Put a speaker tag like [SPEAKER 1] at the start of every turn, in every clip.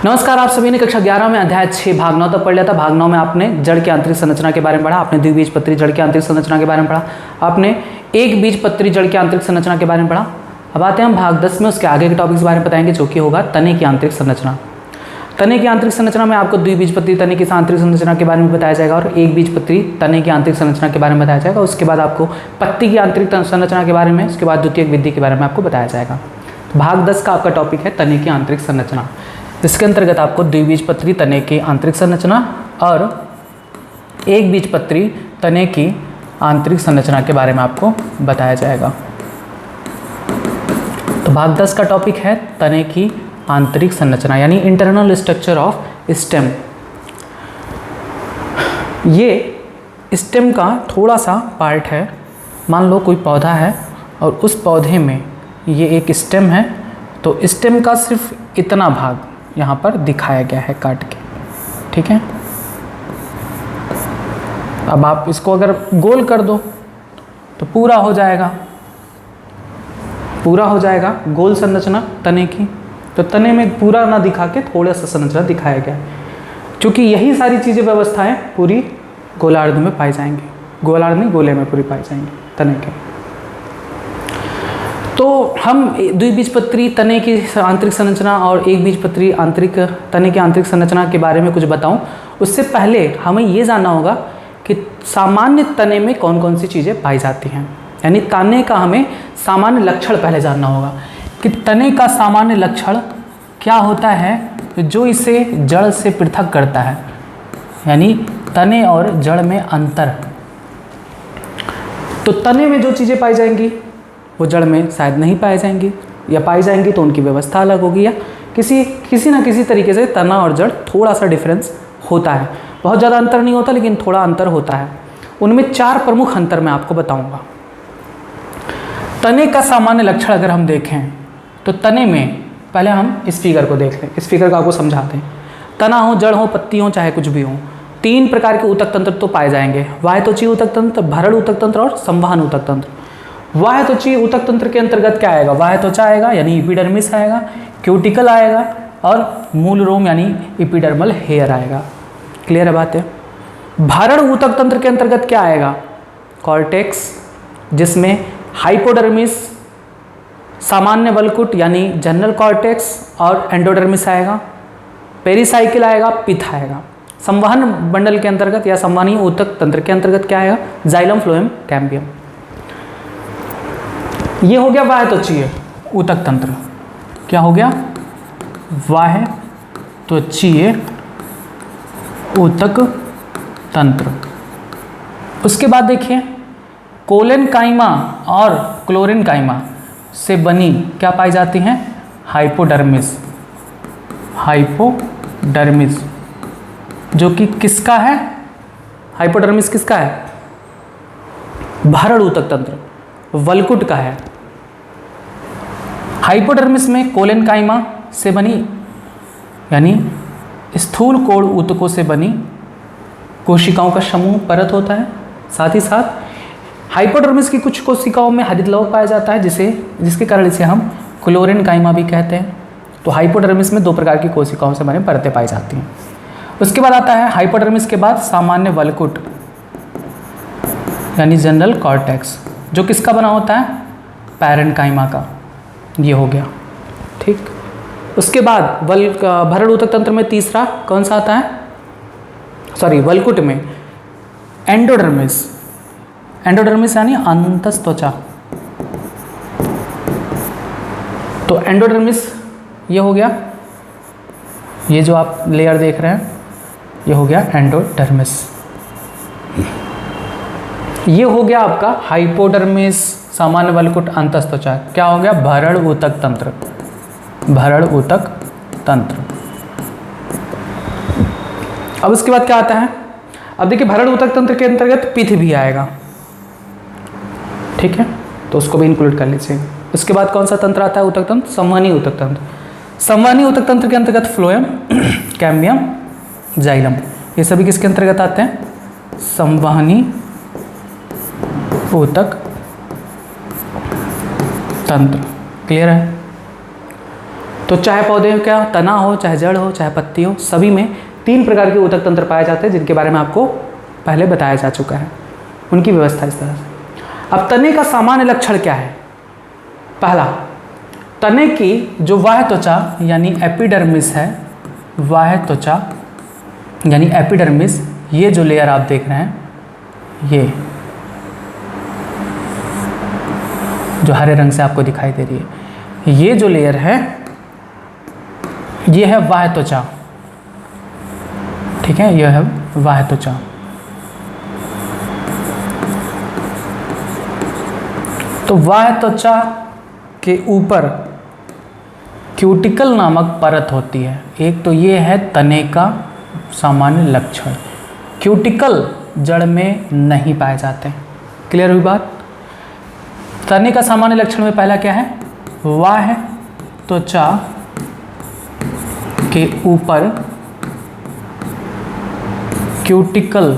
[SPEAKER 1] नमस्कार, आप सभी ने कक्षा 11 में अध्याय 6 भाग 9 तक पढ़ लिया था। भाग 9 में आपने जड़ की आंतरिक संरचना के बारे में पढ़ा, आपने द्विबीजपत्री जड़ की आंतरिक संरचना के बारे में पढ़ा, आपने एक बीजपत्री जड़ की आंतरिक संरचना के बारे में पढ़ा। अब आते हैं हम भाग 10 में, उसके आगे के टॉपिक्स के बारे में बताएंगे, जो कि होगा तने की आंतरिक संरचना। तने की आंतरिक संरचना में आपको द्विबीजपत्री तने की आंतरिक संरचना के बारे में बताया जाएगा और एक बीजपत्री तने की आंतरिक संरचना के बारे में बताया जाएगा। उसके बाद आपको पत्ती की आंतरिक संरचना के बारे में, उसके बाद द्वितीयक विधि के बारे में आपको बताया जाएगा। भाग 10 का आपका टॉपिक है तने की आंतरिक संरचना। इसके अंतर्गत आपको द्विबीजपत्री तने की आंतरिक संरचना और एक बीजपत्री तने की आंतरिक संरचना के बारे में आपको बताया जाएगा। तो भाग 10 का टॉपिक है तने की आंतरिक संरचना यानी इंटरनल स्ट्रक्चर ऑफ स्टेम। ये स्टेम का थोड़ा सा पार्ट है। मान लो कोई पौधा है और उस पौधे में ये एक स्टेम है, तो स्टेम का सिर्फ इतना भाग यहाँ पर दिखाया गया है काट के, ठीक है। अब आप इसको अगर गोल कर दो तो पूरा हो जाएगा गोल संरचना तने की। तो तने में पूरा ना दिखा के थोड़ा सा संरचना दिखाया गया है, क्योंकि यही सारी चीज़ें व्यवस्थाएं पूरी गोलार्ध में पाई जाएंगी, गोलार्ध नहीं गोले में पूरी पाई जाएंगी तने के। तो हम द्विबीजपत्री तने की आंतरिक संरचना और एक बीजपत्री तने की आंतरिक संरचना के बारे में कुछ बताऊं, उससे पहले हमें ये जानना होगा कि सामान्य तने में कौन कौन सी चीज़ें पाई जाती हैं। यानी तने का हमें सामान्य लक्षण पहले जानना होगा कि तने का सामान्य लक्षण क्या होता है जो इसे जड़ से पृथक करता है, यानी तने और जड़ में अंतर। तो तने में जो चीज़ें पाई जाएंगी वो जड़ में शायद नहीं पाई जाएंगी, या पाई जाएंगी तो उनकी व्यवस्था अलग होगी, या किसी ना किसी तरीके से तना और जड़ थोड़ा सा डिफरेंस होता है। बहुत ज़्यादा अंतर नहीं होता, लेकिन थोड़ा अंतर होता है। उनमें 4 प्रमुख अंतर मैं आपको बताऊंगा। तने का सामान्य लक्षण अगर हम देखें तो तने में पहले हम इस फिगर को देख लें। इस फिगर को आपको समझाते हैं। तना हो, जड़ हो, पत्ती हो, चाहे कुछ भी हो, 3 प्रकार के ऊतक तंत्र तो पाए जाएंगे। वाह्यत्वचीय ऊतक तंत्र, भरण ऊतक तंत्र और संवहन ऊतक तंत्र। वाह्यत्वचीय ऊतक तंत्र के अंतर्गत क्या आएगा? वाह्यत्वचा आएगा यानी एपिडर्मिस आएगा, क्यूटिकल आएगा और मूल रोम यानी एपिडर्मल हेयर आएगा। क्लियर है बात है? भरण ऊतक तंत्र के अंतर्गत क्या आएगा? कॉर्टेक्स, जिसमें हाइपोडर्मिस, सामान्य वल्कुट यानी जनरल कॉर्टेक्स और एंडोडर्मिस आएगा। पेरिसाइकिल आएगा, पिथ आएगा। संवहन मंडल के अंतर्गत या संवहनीय ऊतक तंत्र के अंतर्गत क्या आएगा? Xylem, phloem, cambium. ये हो गया वाह्यत्वचीय ऊतक तंत्र। क्या हो गया? वाह्यत्वचीय ऊतक तंत्र। उसके बाद देखिए कोलेनकाइमा और क्लोरेनकाइमा से बनी क्या पाई जाती हैं? हाइपोडर्मिस। हाइपोडर्मिस जो कि किसका है? हाइपोडर्मिस किसका है? भरण ऊतक तंत्र, वल्कुट का है। हाइपोडर्मिस में कोलेनकाइमा से बनी यानी स्थूल कोण ऊतकों से बनी कोशिकाओं का समूह परत होता है। साथ ही साथ हाइपोडर्मिस की कुछ कोशिकाओं में हरित लवक पाया जाता है, जिसके कारण इसे हम क्लोरेनकाइमा भी कहते हैं। तो हाइपोडर्मिस में 2 प्रकार की कोशिकाओं से बने परतें पाई जाती हैं। उसके बाद आता है हाइपोडर्मिस के बाद सामान्य वल्कुट यानी जनरल कॉर्टेक्स, जो किसका बना होता है? पैरेन्काइमा का। ये हो गया, ठीक। उसके बाद भरण ऊतक तंत्र में तीसरा कौन सा आता है? वल्कुट में एंडोडर्मिस। एंडोडर्मिस यानी अंतस्त्वचा। तो एंडोडर्मिस ये हो गया, ये जो आप लेयर देख रहे हैं ये हो गया एंडोडर्मिस। ये हो गया आपका हाइपोडर्मिस, सामान्य वल्कुट, अंतस्त्वचा। क्या हो गया? भरण ऊतक तंत्र। भरण ऊतक तंत्र। अब उसके बाद क्या आता है? अब देखिए भरण ऊतक तंत्र के अंतर्गत पिथ भी आएगा, ठीक है, तो उसको भी इंक्लूड कर लीजिए। उसके बाद कौन सा तंत्र आता है? ऊतक तंत्र, संवहनी ऊतक तंत्र। संवहनी ऊतक तंत्र के अंतर्गत फ्लोएम, कैम्बियम, जाइलम, ये सभी किसके अंतर्गत आते हैं? संवहनी ऊतक तंत्र। क्लियर है? तो चाहे पौधे का तना हो, चाहे जड़ हो, चाहे पत्ती हो, सभी में 3 प्रकार के ऊतक तंत्र पाए जाते हैं जिनके बारे में आपको पहले बताया जा चुका है। उनकी व्यवस्था इस तरह से। अब तने का सामान्य लक्षण क्या है? पहला, तने की जो बाह्य त्वचा यानी एपिडर्मिस है, बाह्य त्वचा यानी एपिडर्मिस, ये जो लेयर आप देख रहे हैं, ये जो हरे रंग से आपको दिखाई दे रही है, ये जो लेयर है ये है बाह्य त्वचा। ठीक है, यह है बाह्य त्वचा। तो बाह्य त्वचा के ऊपर क्यूटिकल नामक परत होती है। एक तो ये है तने का सामान्य लक्षण। क्यूटिकल जड़ में नहीं पाए जाते। क्लियर हुई बात? तने का सामान्य लक्षण में पहला क्या है? बाह्य त्वचा के ऊपर क्यूटिकल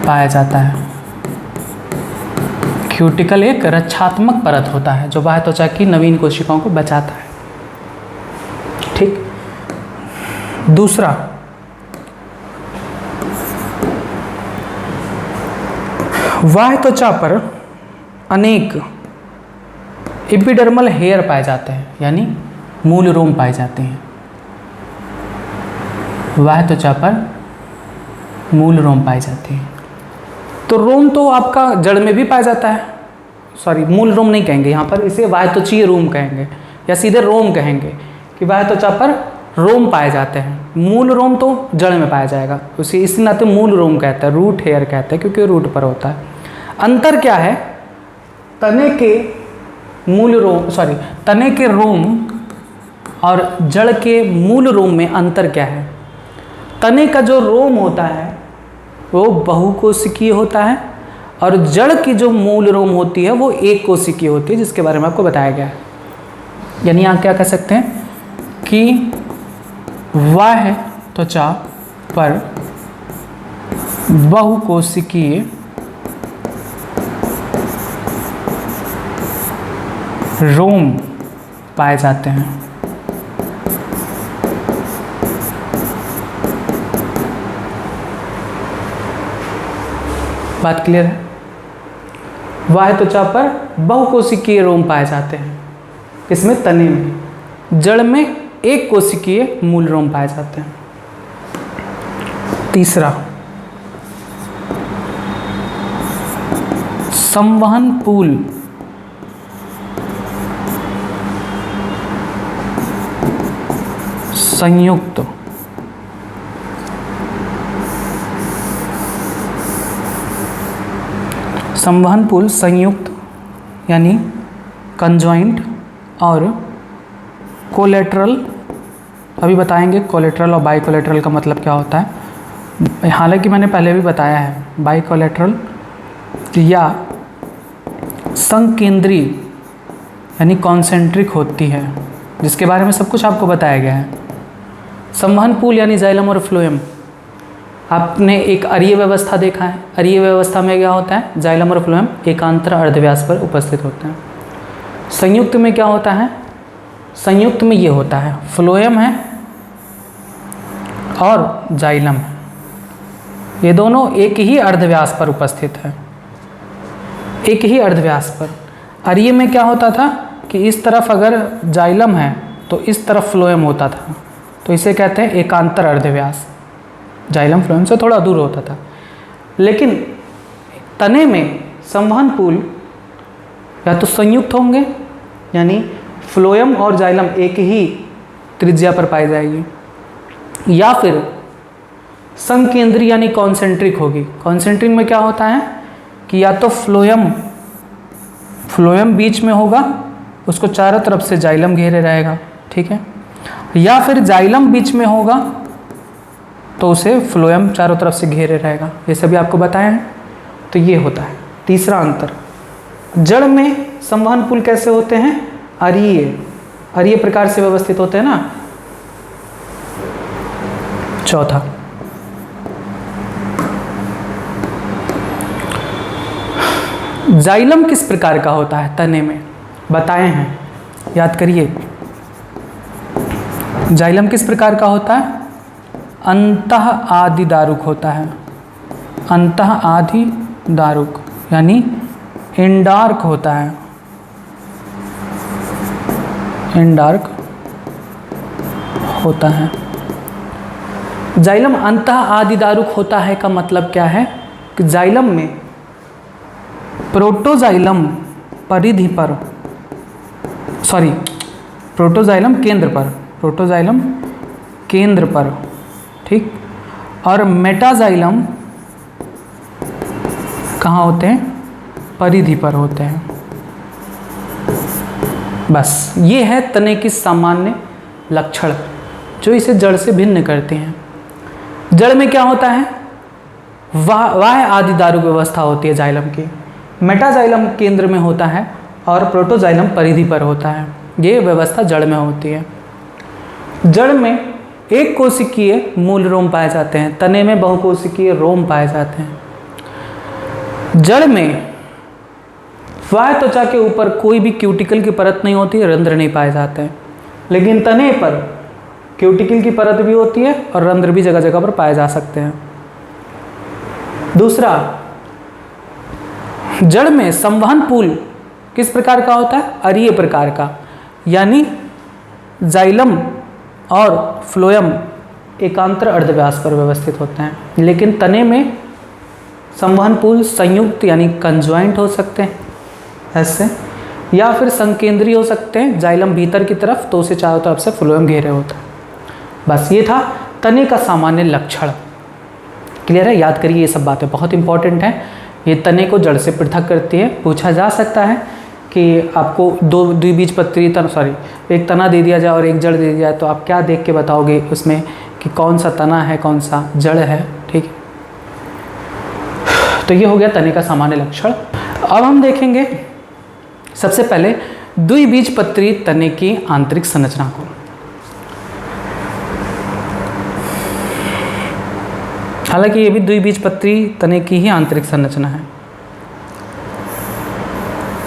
[SPEAKER 1] पाया जाता है। क्यूटिकल एक रक्षात्मक परत होता है जो बाह्य त्वचा की नवीन कोशिकाओं को बचाता है। ठीक। दूसरा, बाह्य त्वचा पर अनेक एपिडर्मल हेयर पाए जाते हैं, यानी मूल रोम पाए जाते हैं। बाह्य त्वचा पर मूल रोम पाए जाते हैं। तो रोम तो आपका जड़ में भी पाया जाता है, सॉरी मूल रोम नहीं कहेंगे यहाँ पर, इसे बाह्य त्वचीय रोम कहेंगे या सीधे रोम कहेंगे कि बाह्य त्वचा पर रोम पाए जाते हैं। मूल रोम तो जड़ में पाया जाएगा, उसी इसी नाते मूल रोम कहते हैं, रूट हेयर कहते हैं क्योंकि रूट पर होता है। अंतर क्या है? तने के मूल रोम, सॉरी तने के रोम और जड़ के मूल रोम में अंतर क्या है? तने का जो रोम होता है वो बहुकोशिकीय होता है और जड़ की जो मूल रोम होती है वो एक कोशिकीय होती है, जिसके बारे में आपको बताया गया है। यानी यहाँ क्या कह सकते हैं कि बाह्य त्वचा पर बहुकोशिकीय रोम पाए जाते हैं। बात क्लियर है? बाह्य त्वचा पर बहुकोशिकीय रोम पाए जाते हैं। किसमें? तने में। जड़ में एक कोशिकीय मूल रोम पाए जाते हैं। तीसरा, संवहन पूल संयुक्त संवहन पुल संयुक्त यानी कंजॉइंट और कोलेटरल, अभी बताएंगे कोलेटरल और बाइकोलेटरल का मतलब क्या होता है। हालांकि मैंने पहले भी बताया है, बाइकोलेटरल या संकेंद्री यानी कॉन्सेंट्रिक होती है, जिसके बारे में सब कुछ आपको बताया गया है। संवहन पुल यानी जाइलम और फ्लोएम, आपने एक अरीय व्यवस्था देखा है। अरीय व्यवस्था में क्या होता है? जाइलम और फ्लोएम एकांतर अर्धव्यास पर उपस्थित होते हैं। संयुक्त में क्या होता है? संयुक्त में ये होता है, फ्लोएम है और जाइलम है, ये दोनों एक ही अर्धव्यास पर उपस्थित है, एक ही अर्धव्यास पर। अरीय में क्या होता था कि इस तरफ अगर जाइलम है तो इस तरफ फ्लोएम होता था, तो इसे कहते हैं एकांतर अर्धव्यास। जाइलम फ्लोएम से थोड़ा दूर होता था। लेकिन तने में संवहन पुल या तो संयुक्त होंगे, यानी फ्लोएम और जाइलम एक ही त्रिज्या पर पाई जाएगी, या फिर संकेंद्री यानी कॉन्सेंट्रिक होगी। कॉन्सेंट्रिक में क्या होता है कि या तो फ्लोएम बीच में होगा, उसको चारों तरफ से जाइलम घेरे रहेगा, ठीक है, या फिर जाइलम बीच में होगा तो उसे फ्लोएम चारों तरफ से घेरे रहेगा। ये सभी आपको बताया है। तो ये होता है तीसरा अंतर। जड़ में संवहन पुल कैसे होते हैं? अरीय प्रकार से व्यवस्थित होते हैं ना। चौथा, जाइलम किस प्रकार का होता है? तने में बताए हैं याद करिए, जाइलम किस प्रकार का होता है? अंतः आदि दारुक होता है, अंतः आदि दारुक यानी इंडार्क होता है, इंडार्क होता है। जाइलम अंतः आदि दारुक होता है का मतलब क्या है कि जाइलम में प्रोटोजाइलम परिधि पर, सॉरी प्रोटोजाइलम केंद्र पर, प्रोटोजाइलम केंद्र पर, ठीक, और मेटाजाइलम कहाँ होते हैं? परिधि पर होते हैं। बस ये है तने की सामान्य लक्षण जो इसे जड़ से भिन्न करते हैं। जड़ में क्या होता है? वाह्य आदि दारुक व्यवस्था होती है जाइलम की, मेटाजाइलम केंद्र में होता है और प्रोटोजाइलम परिधि पर होता है। ये व्यवस्था जड़ में होती है। जड़ में एक कोशिकीय मूल रोम पाए जाते हैं, तने में बहुकोशिकीय रोम पाए जाते हैं। जड़ में बाह्य त्वचा के ऊपर कोई भी क्यूटिकल की परत नहीं होती है, रंध्र नहीं पाए जाते हैं, लेकिन तने पर क्यूटिकल की परत भी होती है और रंध्र भी जगह जगह पर पाए जा सकते हैं। दूसरा, जड़ में संवहन पुल किस प्रकार का होता है? अरीय प्रकार का, यानी जाइलम और फ्लोएम एकांतर अर्धव्यास पर व्यवस्थित होते हैं, लेकिन तने में संवहन पुल संयुक्त यानी कंजॉइंट हो सकते हैं ऐसे, या फिर संकेंद्रीय हो सकते हैं, जाइलम भीतर की तरफ तो उसे चारों तरफ से फ्लोएम घेरे होता है। बस ये था तने का सामान्य लक्षण। क्लियर है? याद करिए, ये सब बातें बहुत इंपॉर्टेंट हैं। ये तने को जड़ से पृथक करती है। पूछा जा सकता है कि आपको दो द्विबीजपत्री एक तना दे दिया जाए और एक जड़ दे दिया जाए, तो आप क्या देख के बताओगे उसमें कि कौन सा तना है कौन सा जड़ है? ठीक, तो ये हो गया तने का सामान्य लक्षण। अब हम देखेंगे सबसे पहले द्विबीजपत्री तने की आंतरिक संरचना को। हालांकि ये भी द्विबीजपत्री तने की ही आंतरिक संरचना है।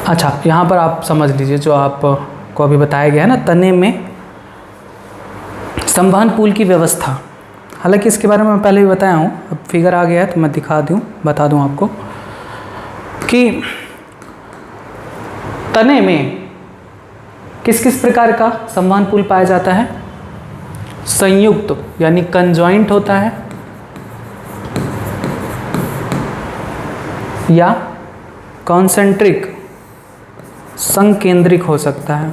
[SPEAKER 1] अच्छा, यहाँ पर आप समझ लीजिए जो आपको अभी बताया गया है ना, तने में संवहन पुल की व्यवस्था। हालांकि इसके बारे में मैं पहले भी बताया हूँ, अब फिगर आ गया है तो मैं बता दूँ आपको कि तने में किस किस प्रकार का संवहन पुल पाया जाता है? संयुक्त यानी कंजॉइंट होता है, या कॉन्सेंट्रिक संकेंद्रिक हो सकता है।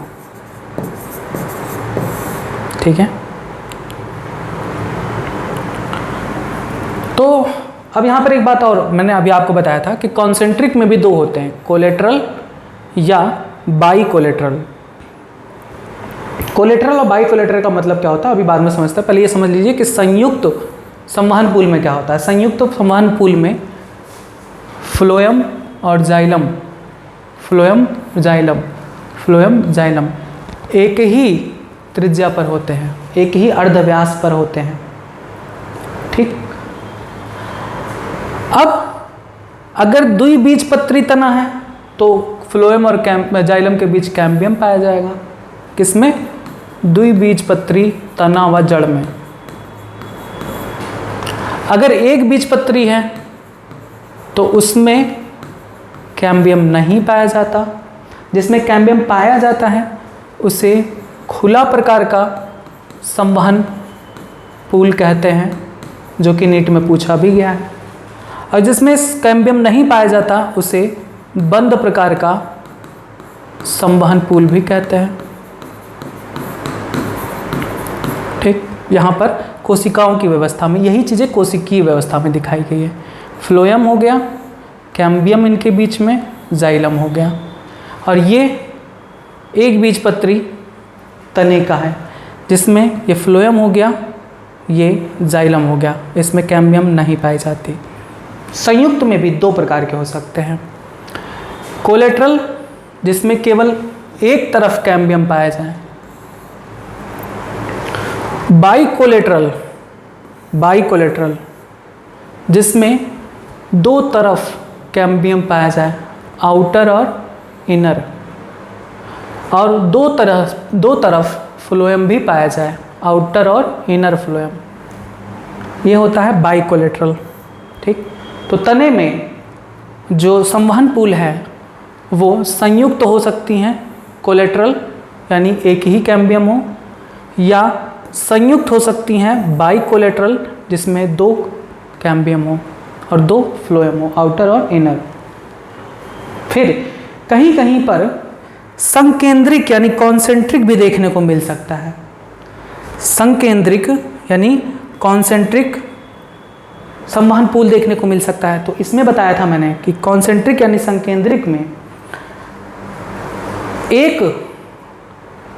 [SPEAKER 1] ठीक है, तो अब यहाँ पर एक बात और, मैंने अभी आपको बताया था कि कॉन्सेंट्रिक में भी दो होते हैं, कोलेटरल या बाई कोलेटरल। कोलेटरल और बाई कोलेटरल का मतलब क्या होता है अभी बाद में समझते हैं। पहले ये समझ लीजिए कि संयुक्त संवहन पुल में क्या होता है। संयुक्त संवहन पुल में फ्लोएम और जाइलम, फ्लोएम जाइलम एक ही त्रिज्या पर होते हैं, एक ही अर्धव्यास पर होते हैं। ठीक, अब अगर द्विबीजपत्री तना है तो फ्लोएम और जाइलम के बीच कैम्बियम पाया जाएगा। किसमें? द्विबीजपत्री तना व जड़ में। अगर एक बीजपत्री है तो उसमें कैम्बियम नहीं पाया जाता। जिसमें कैम्बियम पाया जाता है उसे खुला प्रकार का संवहन पुल कहते हैं, जो कि नीट में पूछा भी गया है। और जिसमें कैम्बियम नहीं पाया जाता उसे बंद प्रकार का संवहन पुल भी कहते हैं। ठीक, यहाँ पर कोशिकाओं की व्यवस्था में यही चीज़ें कोशिकीय व्यवस्था में दिखाई गई है। फ्लोएम हो गया, कैम्बियम इनके बीच में, जाइलम हो गया, और ये एक बीजपत्री तने का है जिसमें ये फ्लोएम हो गया, ये जाइलम हो गया, इसमें कैम्बियम नहीं पाई जाती। संयुक्त में भी दो प्रकार के हो सकते हैं, कोलेटरल जिसमें केवल एक तरफ कैम्बियम पाया जाए, बाइकोलेटरल जिसमें दो तरफ कैम्बियम पाया जाए, आउटर और इनर, और दो तरफ फ्लोएम भी पाया जाए, आउटर और इनर फ्लोएम, ये होता है बाइकोलेटरल। ठीक, तो तने में जो संवहन पुल है वो संयुक्त हो सकती हैं, कोलेटरल यानी एक ही कैम्बियम हो, या संयुक्त हो सकती हैं बाइकोलेटरल जिसमें 2 कैम्बियम हो और 2 फ्लोएम हो, आउटर और इनर। फिर कहीं कहीं पर संकेंद्रिक यानी कॉन्सेंट्रिक भी देखने को मिल सकता है। संकेंद्रिक यानी कॉन्सेंट्रिक संवहन पुल देखने को मिल सकता है। तो इसमें बताया था मैंने कि कॉन्सेंट्रिक यानी संकेंद्रिक में एक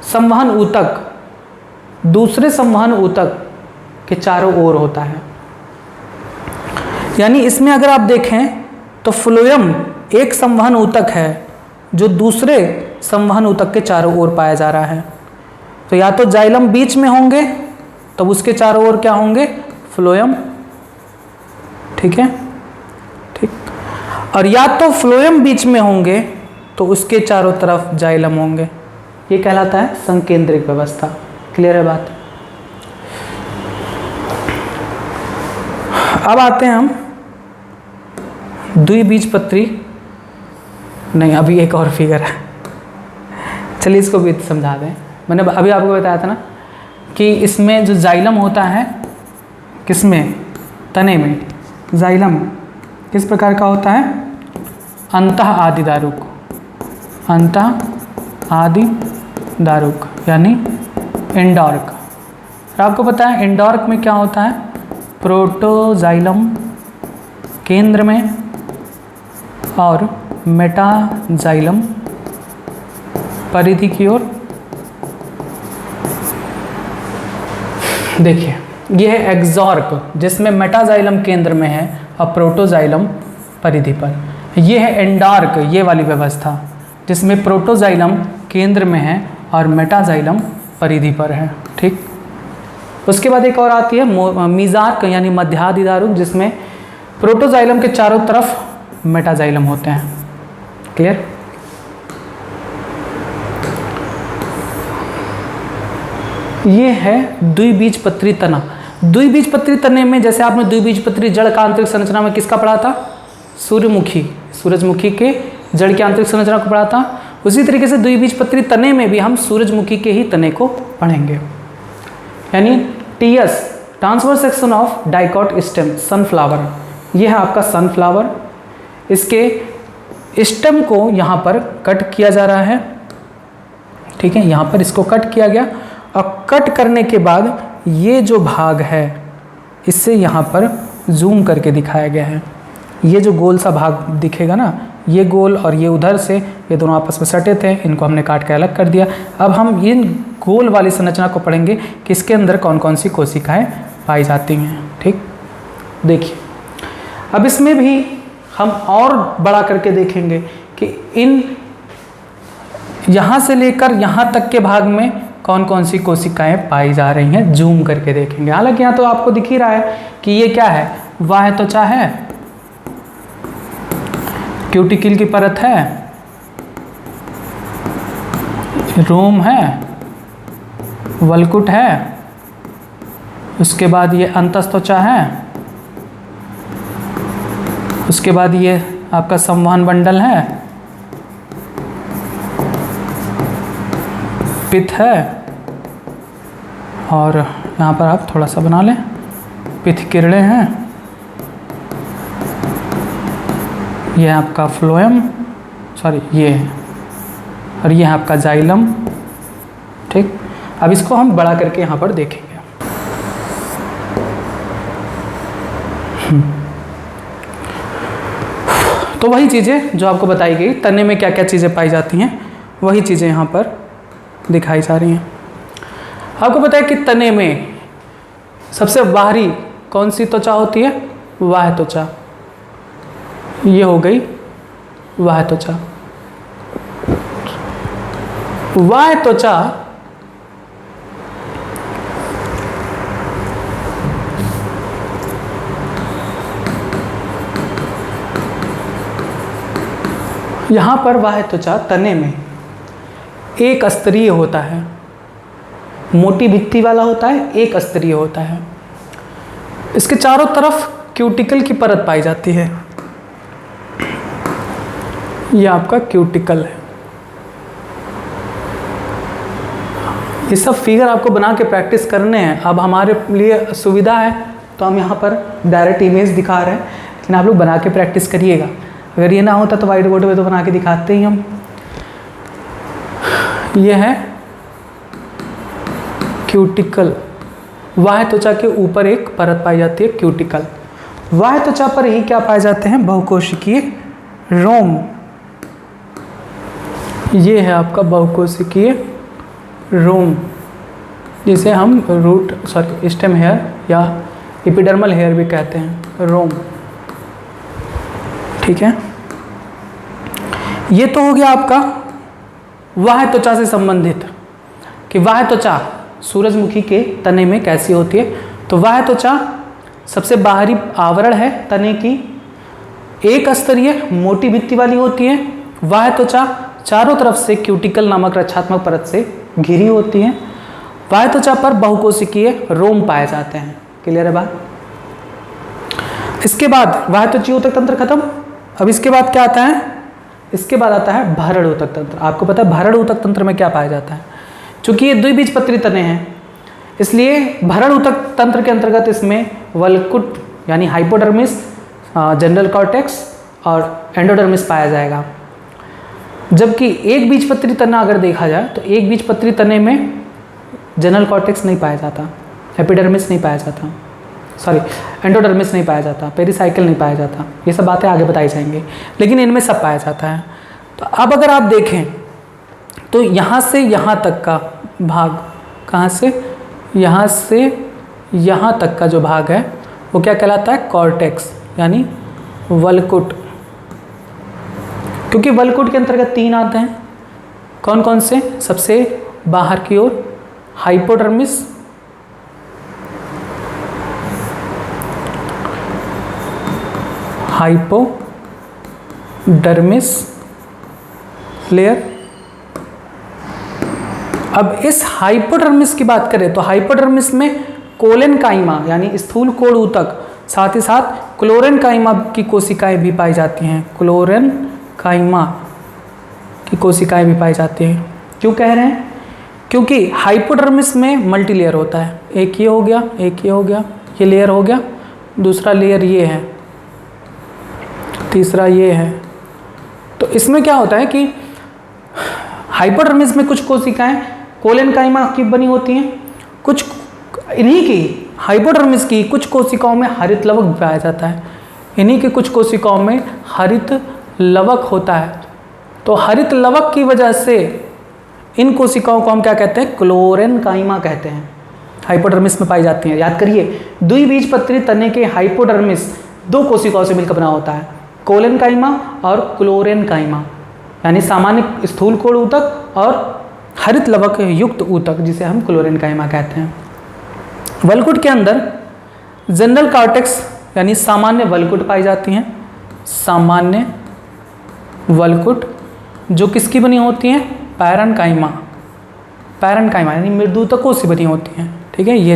[SPEAKER 1] संवहन ऊतक दूसरे संवहन ऊतक के चारों ओर होता है। यानी इसमें अगर आप देखें तो फ्लोएम एक संवहन ऊतक है जो दूसरे संवहन ऊतक के चारों ओर पाया जा रहा है। तो या तो जाइलम बीच में होंगे तब उसके चारों ओर क्या होंगे, फ्लोएम। ठीक है, ठीक, और या तो फ्लोएम बीच में होंगे तो उसके चारों तरफ जाइलम होंगे। ये कहलाता है संकेंद्रिक व्यवस्था। क्लियर है बात? अब आते हैं हम द्विबीजपत्री, नहीं अभी एक और फिगर है, चलिए इसको भी समझा दें। मैंने अभी आपको बताया था ना कि इसमें जो जाइलम होता है, किसमें, तने में जाइलम किस प्रकार का होता है, अंतः आदि दारुक, अंतः आदि दारुक यानी एंडॉर्क। और आपको पता है एंडॉर्क में क्या होता है, प्रोटोजाइलम केंद्र में और मेटाजाइलम परिधि की ओर। देखिए यह है एक्सॉर्क जिसमें मेटाजाइलम केंद्र में है और प्रोटोजाइलम परिधि पर। यह है एंडॉर्क, ये वाली व्यवस्था जिसमें प्रोटोजाइलम केंद्र में है और मेटाजाइलम परिधि पर है। ठीक, उसके बाद एक और आती है मीजार्क यानी मध्यादिदारुक जिसमें प्रोटोजाइलम के चारों तरफ मेटाजाइलम होते हैं। क्लियर? ये है द्विबीजपत्री तना। द्विबीजपत्री तने में जैसे आपने द्विबीजपत्री जड़ का आंतरिक संरचना में किसका पढ़ा था, सूर्यमुखी, सूरजमुखी के जड़ की आंतरिक संरचना को पढ़ा था। उसी तरीके से द्विबीजपत्री तने में भी हम सूरजमुखी के ही तने को पढ़ेंगे। यानी TS, transverse section of dicot stem, sunflower, ये है आपका सनफ्लावर। इसके स्टेम को यहाँ पर कट किया जा रहा है। ठीक है, यहाँ पर इसको कट किया गया और कट करने के बाद ये जो भाग है इससे यहाँ पर जूम करके दिखाया गया है। ये जो गोल सा भाग दिखेगा ना, ये गोल और ये उधर से, ये दोनों आपस में सटे थे, इनको हमने काट के अलग कर दिया। अब हम इन गोल वाली संरचना को पढ़ेंगे कि इसके अंदर कौन कौन सी कोशिकाएं पाई जाती हैं। ठीक, देखिए अब इसमें भी हम और बड़ा करके देखेंगे कि इन यहाँ से लेकर यहाँ तक के भाग में कौन कौन सी कोशिकाएं पाई जा रही हैं, जूम करके देखेंगे। हालांकि यहाँ तो आपको दिख ही रहा है कि ये क्या है, बाह्य त्वचा है, क्यूटिकल की परत है, रोम है, वल्कुट है, उसके बाद ये अंतस्त्वचा है, उसके बाद ये आपका संवहन बंडल है, पित्त है, और यहाँ पर आप थोड़ा सा बना लें, पित्त किरणें हैं, ये आपका फ्लोएम, सॉरी ये है, और ये है आपका जाइलम। ठीक, अब इसको हम बड़ा करके यहाँ पर देखेंगे। तो वही चीज़ें जो आपको बताई गई, तने में क्या क्या चीज़ें पाई जाती हैं, वही चीज़ें यहाँ पर दिखाई जा रही हैं। आपको पता है कि तने में सबसे बाहरी कौन सी त्वचा होती है, बाह्य त्वचा। ये हो गई बाह्य त्वचा। बाह्य त्वचा यहाँ पर बाह्य त्वचा तने में एक स्तरीय होता है, मोटी भित्ति वाला होता है, एक स्तरीय होता है। इसके चारों तरफ क्यूटिकल की परत पाई जाती है। यह आपका क्यूटिकल है। ये सब फिगर आपको बना के प्रैक्टिस करने हैं। अब हमारे लिए सुविधा है तो हम यहाँ पर डायरेक्ट इमेज दिखा रहे हैं, लेकिन आप लोग बना के प्रैक्टिस करिएगा। अगर ये ना होता तो वाइट बोर्ड पे तो बना के दिखाते ही हम। ये है क्यूटिकल। बाह्य त्वचा के ऊपर एक परत पाई जाती है क्यूटिकल। बाह्य त्वचा पर ही क्या पाए जाते हैं? बहुकोशिकीय रोम। ये है आपका बहुकोशिकीय रोम, जिसे हम स्टेम हेयर या एपिडर्मल हेयर भी कहते हैं, रोम। ठीक है, ये तो हो गया आपका बाह्य त्वचा से संबंधित कि बाह्य त्वचा सूरजमुखी के तने में कैसी होती है। तो बाह्य त्वचा सबसे बाहरी आवरण है तने की, एक स्तरीय मोटी भित्ति वाली होती है। बाह्य त्वचा चारों तरफ से क्यूटिकल नामक रक्षात्मक परत से घिरी होती है। बाह्य त्वचा पर बहुकोशिकीय रोम पाए जाते हैं। क्लियर है बात? इसके बाद बाह्य त्वचीय ऊतक तंत्र खत्म। अब इसके बाद क्या आता है? इसके बाद आता है भरण ऊतक तंत्र। आपको पता है भरण ऊतक तंत्र में क्या पाया जाता है? चूंकि ये द्विबीजपत्री तने हैं, इसलिए भरण ऊतक तंत्र के अंतर्गत इसमें वल्कुट यानी हाइपोडर्मिस, जनरल कॉर्टेक्स और एंडोडर्मिस पाया जाएगा। जबकि एक बीजपत्री तना अगर देखा जाए तो एक बीजपत्री तने में जनरल कॉर्टेक्स नहीं पाया जाता, एपिडर्मिस नहीं पाया जाता, सॉरी एंडोडर्मिस नहीं पाया जाता, पेरिसाइकिल नहीं पाया जाता। ये सब बातें आगे बताई जाएंगी, लेकिन इनमें सब पाया जाता है। तो अब अगर आप देखें तो यहाँ से यहाँ तक का भाग, कहाँ से यहाँ तक का जो भाग है वो क्या कहलाता है? कॉर्टेक्स यानी वल्कुट। क्योंकि वल्कुट के अंतर्गत 3 आते हैं। कौन कौन से? सबसे बाहर की ओर हाइपोडर्मिस, लेयर। अब इस हाइपोडर्मिस की बात करें तो हाइपोडर्मिस में कोलेनकाइमा यानी स्थूल कोण ऊतक, साथ ही साथ क्लोरेनकाइमा की कोशिकाएं भी पाई जाती हैं। क्लोरेनकाइमा की कोशिकाएं भी पाई जाती हैं। क्यों कह रहे हैं? क्योंकि हाइपोडर्मिस में मल्टीलेयर होता है। एक ये हो गया, एक ये हो गया, ये लेयर हो गया, दूसरा लेयर ये है, तीसरा ये है। तो इसमें क्या होता है कि हाइपोडर्मिस में कुछ कोशिकाएं कोलेनकाइमा की बनी होती हैं, कुछ इन्हीं की हाइपोडर्मिस की कुछ कोशिकाओं में हरित लवक पाया जाता है। इन्हीं के कुछ कोशिकाओं में हरित लवक होता है। तो हरित लवक की वजह से इन कोशिकाओं को हम क्या कहते हैं? क्लोरेनकाइमा कहते हैं। हाइपोडर्मिस में पाई जाती हैं। याद करिए, द्विबीजपत्री तने के हाइपोडर्मिस 2 कोशिकाओं से मिलकर बना होता है, कोलेनकाइमा और क्लोरेनकाइमा, यानी सामान्य स्थूल कोण ऊतक और हरित लवक युक्त ऊतक, जिसे हम क्लोरेनकाइमा कहते हैं। वल्कुट के अंदर जनरल कॉर्टेक्स यानी सामान्य वल्कुट पाई जाती हैं। सामान्य वल्कुट जो किसकी बनी होती हैं? पैरेन्काइमा। पैरेन्काइमा यानी मृदुतकों से बनी होती हैं। ठीक है, ये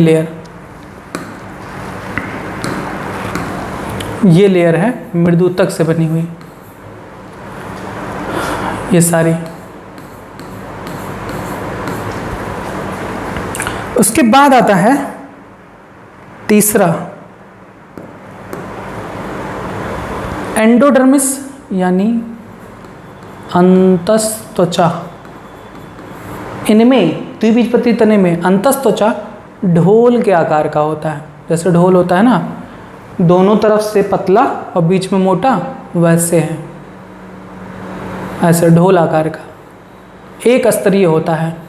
[SPEAKER 1] लेयर है मृदुतक से बनी हुई, ये सारी। उसके बाद आता है तीसरा एंडोडर्मिस यानी अंतस्त्वचा। इनमें द्विबीजपत्री तने में अंतस्त्वचा ढोल के आकार का होता है। जैसे ढोल होता है ना, दोनों तरफ से पतला और बीच में मोटा, वैसे है, ऐसे ढोल आकार का, एक स्तरीय होता है।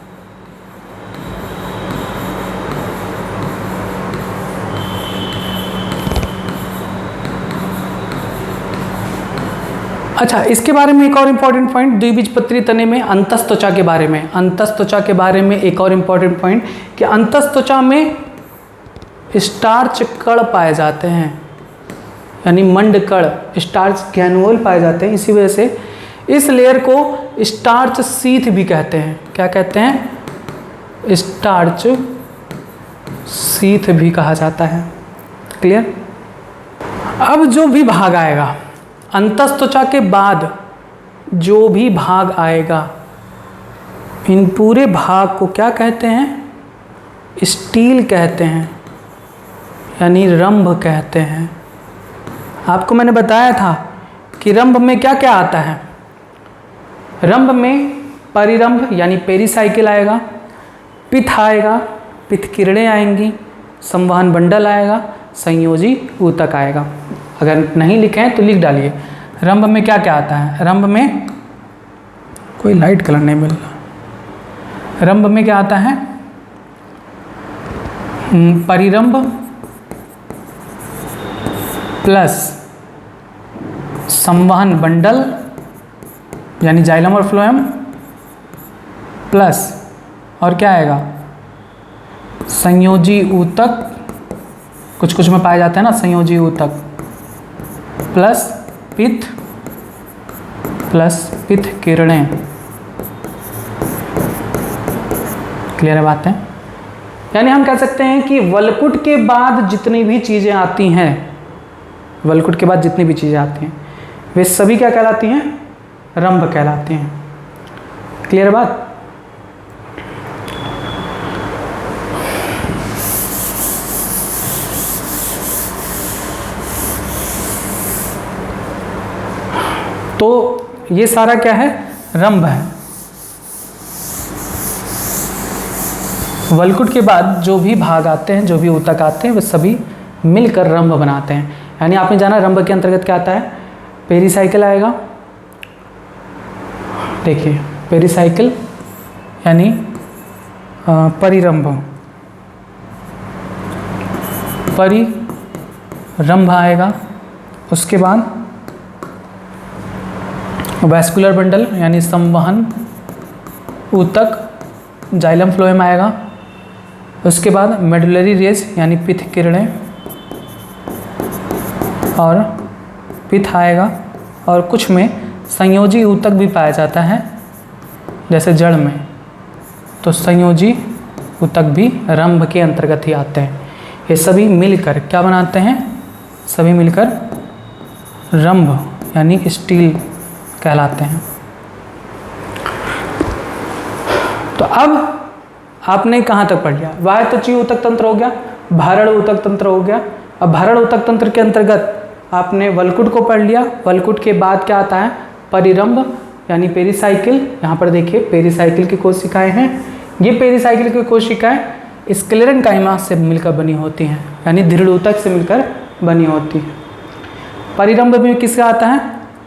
[SPEAKER 1] अच्छा, इसके बारे में एक और इम्पॉर्टेंट पॉइंट, द्विबीजपत्री तने में अंतस्त्वचा के बारे में, अंतस्त्वचा के बारे में एक और इम्पॉर्टेंट पॉइंट कि अंतस्त्वचा में स्टार्च कण पाए जाते हैं, यानी मंड कण, स्टार्च ग्रैन्युल पाए जाते हैं। इसी वजह से इस लेयर को स्टार्च सीथ भी कहते हैं। क्या कहते हैं? स्टार्च सीथ भी कहा जाता है। क्लियर? अब जो भी भाग आएगा, अंतस्त्वचा के बाद जो भी भाग आएगा, इन पूरे भाग को क्या कहते हैं? स्टील कहते हैं, यानी रंभ कहते हैं। आपको मैंने बताया था कि रंभ में क्या क्या आता है। रंभ में परिरंभ यानी पेरिसाइकिल आएगा, पिथ आएगा, पिथ किरणें आएंगी, संवहन बंडल आएगा, संयोजी ऊतक आएगा। अगर नहीं लिखे हैं तो लिख डालिए। रंभ में क्या क्या आता है? रंभ में कोई लाइट कलर नहीं मिल रहा। रंभ में क्या आता है? परिरंभ प्लस संवहन बंडल यानी जाइलम और फ्लोएम प्लस और क्या आएगा? संयोजी ऊतक, कुछ कुछ में पाए जाते हैं ना संयोजी ऊतक, प्लस पित्त प्लस पित्त किरणें। क्लियर है बातें? यानी हम कह सकते हैं कि वलकुट के बाद जितनी भी चीज़ें आती हैं, वलकुट के बाद जितनी भी चीज़ें आती हैं वे सभी क्या कहलाती हैं? रंभ कहलाती हैं। क्लियर बात? तो ये सारा क्या है? रंभ है। वलकुट के बाद जो भी भाग आते हैं, जो भी ऊतक आते हैं, वे सभी मिलकर रंभ बनाते हैं। यानी आपने जाना रंभ के अंतर्गत क्या आता है? पेरिसाइकिल आएगा। देखिए पेरिसाइकिल यानी परिरंभ, परिरंभ आएगा। उसके बाद वैस्कुलर बंडल यानी संवहन ऊतक, जाइलम फ्लोएम आएगा। उसके बाद मेडुलरी रेज यानी पित्त किरणें और पित्त आएगा। और कुछ में संयोजी ऊतक भी पाया जाता है, जैसे जड़ में, तो संयोजी ऊतक भी रंभ के अंतर्गत ही आते हैं। ये सभी मिलकर क्या बनाते हैं? सभी मिलकर रंभ यानी स्टील कहलाते हैं। तो अब आपने कहाँ तक पढ़ लिया? वाह्यत्वचीय ऊतक तंत्र हो गया, भारण ऊतक तंत्र हो गया। अब भारण ऊतक तंत्र के अंतर्गत आपने वलकुट को पढ़ लिया। वलकुट के बाद क्या आता है? परिरंभ यानी पेरिसाइकिल। यहाँ पर देखिए पेरिसाइकिल की कोशिकाएं हैं। ये पेरिसाइकिल की कोशिकाएं स्क्लेरेन्काइमा से मिलकर बनी होती हैं, यानी दृढ़ ऊतक से मिलकर बनी होती हैं। परिरंभ में किसका आता है?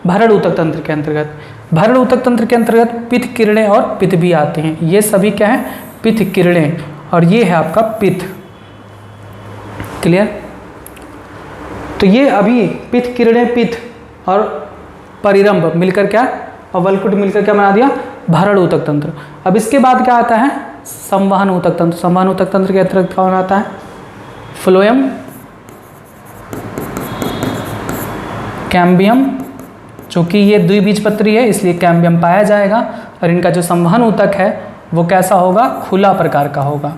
[SPEAKER 1] भरण ऊतक तंत्र के अंतर्गत। भरण ऊतक तंत्र के अंतर्गत पित्त किरणें और पित्त भी आते हैं। ये सभी क्या है? पित्त किरणें, और ये है आपका पित्त। क्लियर? तो ये अभी पित्त किरणें, पित्त और परिरंभ मिलकर क्या, और वलकुट मिलकर क्या बना दिया? भरण ऊतक तंत्र। अब इसके बाद क्या आता है? संवहन ऊतक तंत्र। संवहन ऊतक तंत्र के अंतर्गत कौन आता है? फ्लोएम, कैम्बियम, चूँकि ये द्विबीजपत्री है इसलिए कैम्बियम पाया जाएगा। और इनका जो संवहन ऊतक है वो कैसा होगा? खुला प्रकार का होगा,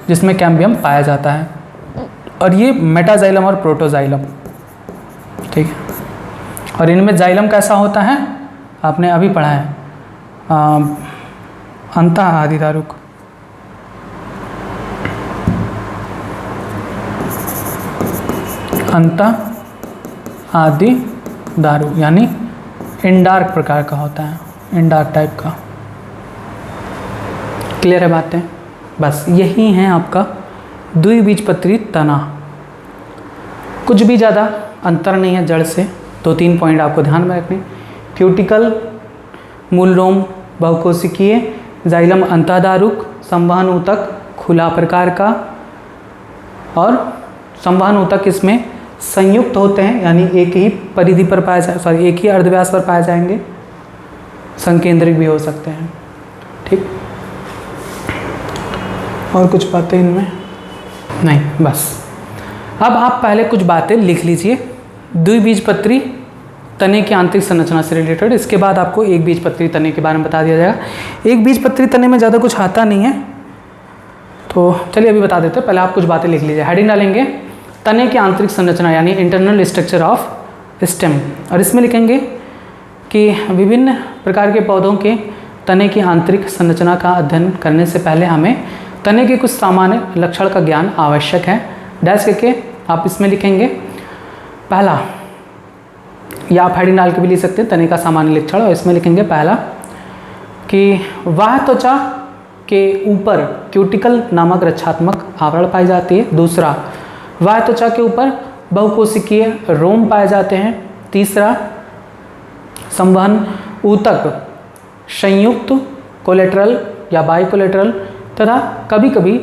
[SPEAKER 1] जिसमें कैम्बियम पाया जाता है। और ये मेटाजाइलम और प्रोटोजाइलम, ठीक है। और इनमें जाइलम कैसा होता है? आपने अभी पढ़ा है, अंतः आदिदारुक। अंतः आदि दारू यानी इंडार्क प्रकार का होता है, इंडार्क टाइप का। क्लियर है बातें? बस यही है आपका द्विबीजपत्री तना। कुछ भी ज़्यादा अंतर नहीं है जड़ से। 2-3 पॉइंट आपको ध्यान में रखने। क्यूटिकल, मूलरोम बहुकोशिकीय, जाइलम अंतःदारुक, संवहन ऊतक खुला प्रकार का, और संवहन ऊतक इसमें संयुक्त होते हैं, यानी एक ही परिधि पर पाए जाए, एक ही अर्धव्यास पर पाए जाएंगे। संकेंद्रिक भी हो सकते हैं, ठीक। और कुछ बातें इनमें नहीं, बस। अब आप पहले कुछ बातें लिख लीजिए। द्विबीजपत्री तने की आंतरिक संरचना से रिलेटेड। इसके बाद आपको एक बीजपत्री तने के बारे में बता दिया जाएगा। एक बीजपत्री तने में ज़्यादा कुछ आता नहीं है, तो चलिए अभी बता देते हैं। पहले आप कुछ बातें लिख लीजिए। हेडिंग डालेंगे तने की आंतरिक संरचना यानी इंटरनल स्ट्रक्चर ऑफ स्टेम, और इसमें लिखेंगे कि विभिन्न प्रकार के पौधों के तने की आंतरिक संरचना का अध्ययन करने से पहले हमें तने के कुछ सामान्य लक्षण का ज्ञान आवश्यक है। डैश करके आप इसमें लिखेंगे पहला, या आप हेडिंग डाल के भी लिख सकते हैं तने का सामान्य लक्षण, और इसमें लिखेंगे पहला कि वह त्वचा के ऊपर क्यूटिकल नामक रक्षात्मक आवरण पाई जाती है। दूसरा, वह त्वचा के ऊपर बहुकोशिकीय रोम पाए जाते हैं। तीसरा, संवहन ऊतक संयुक्त कोलेटरल या बाइकोलेटरल तथा कभी कभी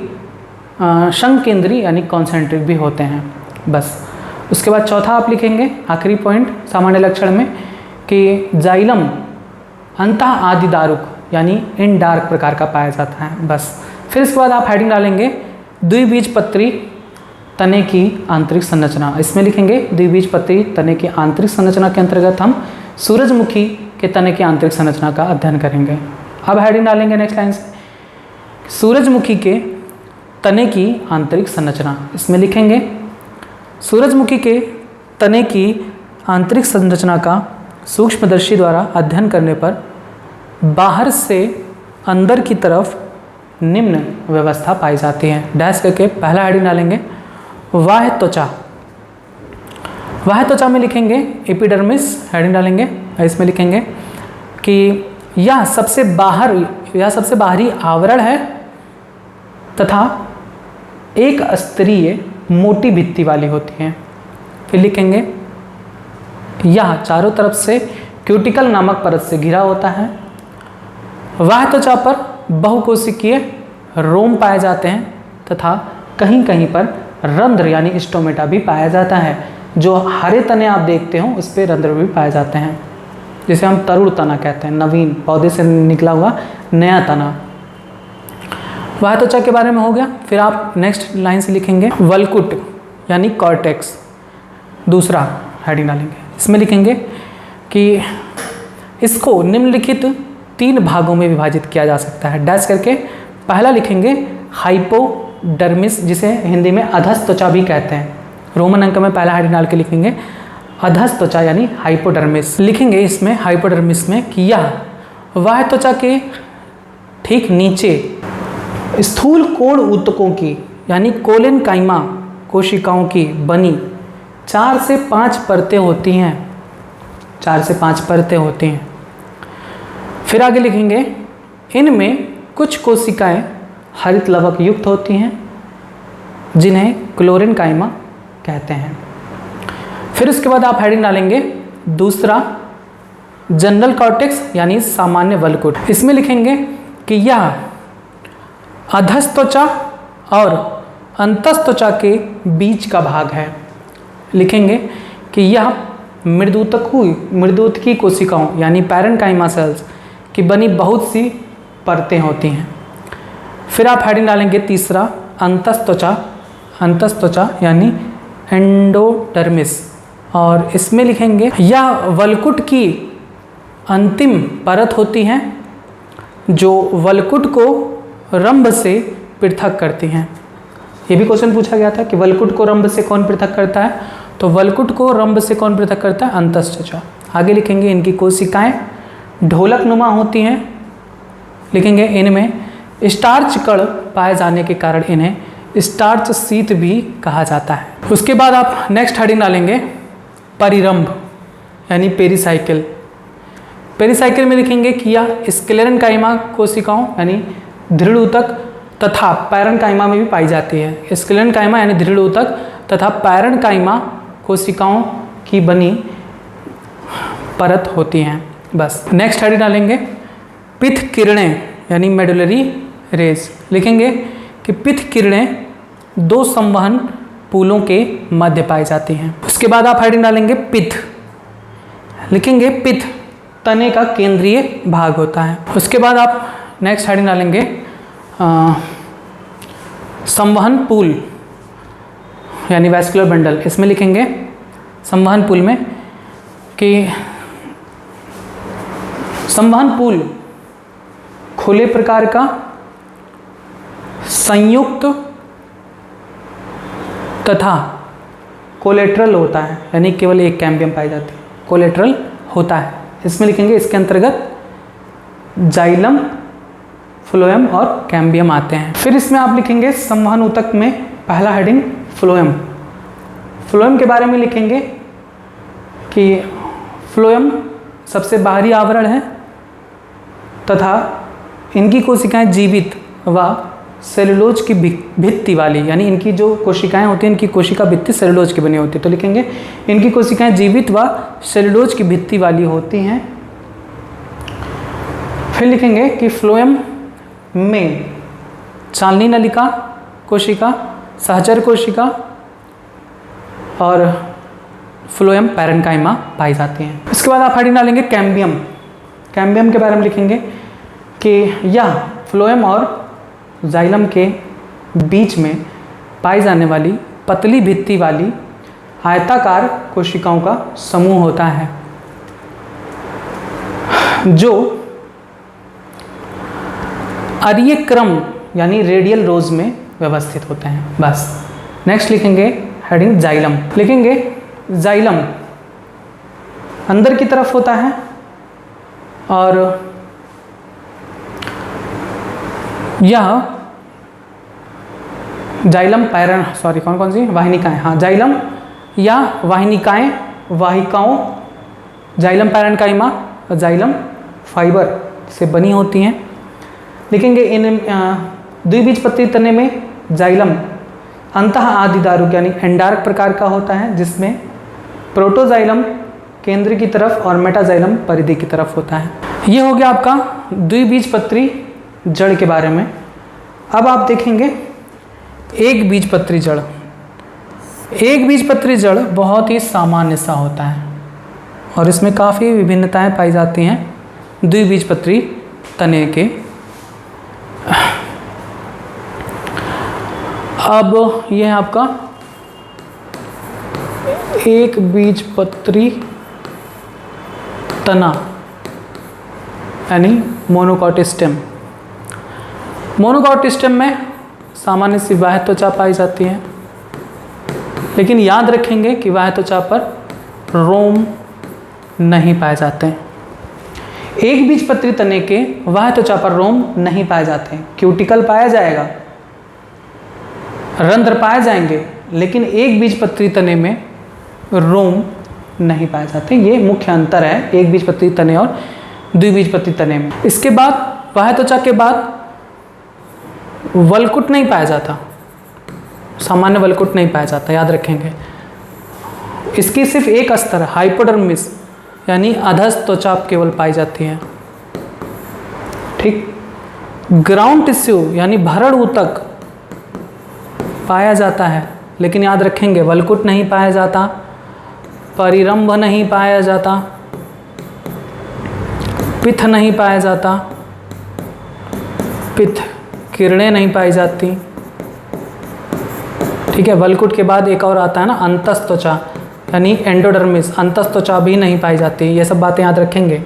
[SPEAKER 1] संकेंद्री यानी कॉन्सेंट्रिक भी होते हैं। बस उसके बाद चौथा आप लिखेंगे आखिरी पॉइंट सामान्य लक्षण में कि जाइलम अंतः आदि दारुक यानी इन डार्क प्रकार का पाया जाता है। बस फिर इसके बाद आप हेडिंग डालेंगे द्विबीजपत्री तने की आंतरिक संरचना। इसमें लिखेंगे द्विबीजपत्री तने की आंतरिक संरचना के अंतर्गत हम सूरजमुखी के तने की आंतरिक संरचना का अध्ययन करेंगे। अब हेडिंग डालेंगे नेक्स्ट लाइन से सूरजमुखी के तने की आंतरिक संरचना। इसमें लिखेंगे सूरजमुखी के तने की आंतरिक संरचना का सूक्ष्मदर्शी द्वारा अध्ययन करने पर बाहर से अंदर की तरफ निम्न व्यवस्था पाई जाती है। डैश करके पहला हेडिंग डालेंगे वाह्य त्वचा। वाह्य त्वचा में लिखेंगे एपिडर्मिस, हेडिंग डालेंगे। इसमें लिखेंगे कि यह सबसे बाहरी आवरण है तथा एक स्तरीय मोटी भित्ति वाली होती है। फिर लिखेंगे यह चारों तरफ से क्यूटिकल नामक परत से घिरा होता है। वह त्वचा पर बहुकोशिकीय रोम पाए जाते हैं तथा कहीं कहीं पर रंध्र यानी स्टोमेटा भी पाया जाता है। जो हरे तने आप देखते हो उस पर रंध्र भी पाए जाते हैं, जिसे हम तरुण तना कहते हैं, नवीन पौधे से निकला हुआ नया तना। वह त्वचा के बारे में हो गया। फिर आप नेक्स्ट लाइन से लिखेंगे वल्कुट यानी कॉर्टेक्स। दूसरा हेडिंग डालेंगे, इसमें लिखेंगे कि इसको निम्नलिखित 3 भागों में विभाजित किया जा सकता है। डैश करके पहला लिखेंगे हाइपोडर्मिस, जिसे हिंदी में अधस त्वचा भी कहते हैं। रोमन अंक में पहला हेडिंग डाल के लिखेंगे अधस त्वचा यानी हाइपोडर्मिस। लिखेंगे इसमें हाइपोडर्मिस में कि यह वह त्वचा के ठीक नीचे स्थूल कोण ऊतकों की यानी कोलेनकाइमा कोशिकाओं की बनी 4 से 5 परतें होती हैं। 4 से 5 परतें होती हैं। फिर आगे लिखेंगे इनमें कुछ कोशिकाएं हरित लवक युक्त होती हैं जिन्हें क्लोरेनकाइमा कहते हैं। फिर उसके बाद आप हेडिंग डालेंगे दूसरा जनरल कॉर्टेक्स यानी सामान्य वल्कुट। इसमें लिखेंगे कि यह अधस त्वचा और अंतस त्वचा के बीच का भाग है। लिखेंगे कि यह मृदूतकी कोशिकाओं यानी पैरेन्काइमा सेल्स की बनी बहुत सी परतें होती हैं। फिर आप हेडिंग डालेंगे तीसरा अंतस त्वचा यानी एंडोडर्मिस, और इसमें लिखेंगे यह वल्कुट की अंतिम परत होती है जो वल्कुट को रंभ से पृथक करती हैं। ये भी क्वेश्चन पूछा गया था कि वल्कुट को रंभ से कौन पृथक करता है, तो वल्कुट को रंभ से कौन पृथक करता है, अंतस त्वचा। आगे लिखेंगे इनकी कोशिकाएं ढोलक नुमा होती हैं। लिखेंगे इनमें स्टार्च कण पाए जाने के कारण इन्हें स्टार्च शीत भी कहा जाता है। उसके बाद आप नेक्स्ट हेडिंग डालेंगे परिरंभ यानी पेरिसाइकिल। पेरिसाइकिल में लिखेंगे कि यह स्क्लेरेनकाइमा कोशिकाओं यानी दृढ़ ऊतक तथा पैरेन्काइमा में भी पाई जाती है। स्क्लेरेनकाइमा यानी दृढ़ ऊतक तथा पैरेन्काइमा कोशिकाओं की बनी परत होती हैं। बस नेक्स्ट हेडिंग डालेंगे पिथ किरणें यानी मेडुलरी रेज। लिखेंगे कि पिथ किरणें 2 संवहन पुलों के मध्य पाई जाती हैं। उसके बाद आप हेडिंग डालेंगे पिथ। लिखेंगे पिथ तने का केंद्रीय भाग होता है। उसके बाद आप नेक्स्ट हेडिंग डालेंगे संवहन पुल यानी वैस्कुलर बंडल। इसमें लिखेंगे संवहन पुल में कि संवहन पुल खुले प्रकार का, संयुक्त तथा कोलेट्रल होता है, यानी केवल एक कैम्बियम पाई जाती है, कोलेट्रल होता है। इसमें लिखेंगे इसके अंतर्गत जाइलम, फ्लोएम और कैम्बियम आते हैं। फिर इसमें आप लिखेंगे संवहन ऊतक में पहला हेडिंग फ्लोएम। फ्लोएम के बारे में लिखेंगे कि फ्लोएम सबसे बाहरी आवरण है तथा इनकी कोशिकाएं जीवित व सेलुलोज की भित्ति वाली, यानी इनकी जो कोशिकाएं होती हैं इनकी कोशिका भित्ति सेलुलोज की बनी होती है। तो लिखेंगे इनकी कोशिकाएं जीवित व सेलुलोज की भित्ति वाली होती हैं। फिर लिखेंगे कि फ्लोएम में चालनी नलिका कोशिका, सहचर कोशिका और फ्लोएम पैरेन्काइमा पाई जाती हैं। इसके बाद आप हेडिंग डालेंगे कैम्बियम। कैम्बियम के बारे में लिखेंगे कि यह फ्लोएम और जाइलम के बीच में पाई जाने वाली पतली भित्ति वाली आयताकार कोशिकाओं का समूह होता है जो अरीय क्रम यानी रेडियल रोज में व्यवस्थित होते हैं। बस। नेक्स्ट लिखेंगे हेडिंग जाइलम। लिखेंगे जाइलम अंदर की तरफ होता है और यह जाइलम कौन सी वाहिनिकाएं, हाँ जाइलम या वाहिनिकाएं वाहिकाओं जाइलम पैरेन्काइमा और जाइलम फाइबर से बनी होती हैं। लिखेंगे इन द्विबीजपत्री तने में जाइलम अंतः आदिदारुक यानी एंडार्क प्रकार का होता है, जिसमें प्रोटोजाइलम केंद्र की तरफ और मेटाजाइलम परिधि की तरफ होता है। यह हो गया आपका द्विबीजपत्री जड़ के बारे में। अब आप देखेंगे एक बीजपत्री जड़। एक बीजपत्री जड़ बहुत ही सामान्य सा होता है और इसमें काफ़ी विभिन्नताएं पाई जाती हैं द्विबीजपत्री तने के। अब यह है आपका एक बीजपत्री तना यानी मोनोकॉट स्टेम। मोनोकॉट स्टेम में सामान्य सी बाह्य त्वचा पाई जाती है, लेकिन याद रखेंगे कि बाह्य त्वचा पर रोम नहीं पाए जाते हैं। एक बीजपत्री तने के बाह्य त्वचा पर रोम नहीं पाए जाते हैं। क्यूटिकल पाया जाएगा, रंध्र पाए जाएंगे, लेकिन एक बीजपत्री तने में रोम नहीं पाए जाते। ये मुख्य अंतर है एक बीजपत्री तने और द्विबीजपत्री तने में। इसके बाद बाह्य त्वचा के बाद वलकुट नहीं पाया जाता, सामान्य वलकुट नहीं पाया जाता, याद रखेंगे। इसकी सिर्फ एक स्तर हाइपोडर्मिस यानी अधस त्वचा केवल पाई जाती है। ठीक। ग्राउंड टिश्यू यानी भरण ऊतक पाया जाता है, लेकिन याद रखेंगे वलकुट नहीं पाया जाता, परिरंभ नहीं पाया जाता, पित्त नहीं पाया जाता, पित्त किरणें नहीं पाई जाती। ठीक है। वलकुट के बाद एक और आता है ना अंतस त्वचा यानी एंडोडर्मिस, अंतस त्वचा भी नहीं पाई जाती। ये सब बातें याद रखेंगे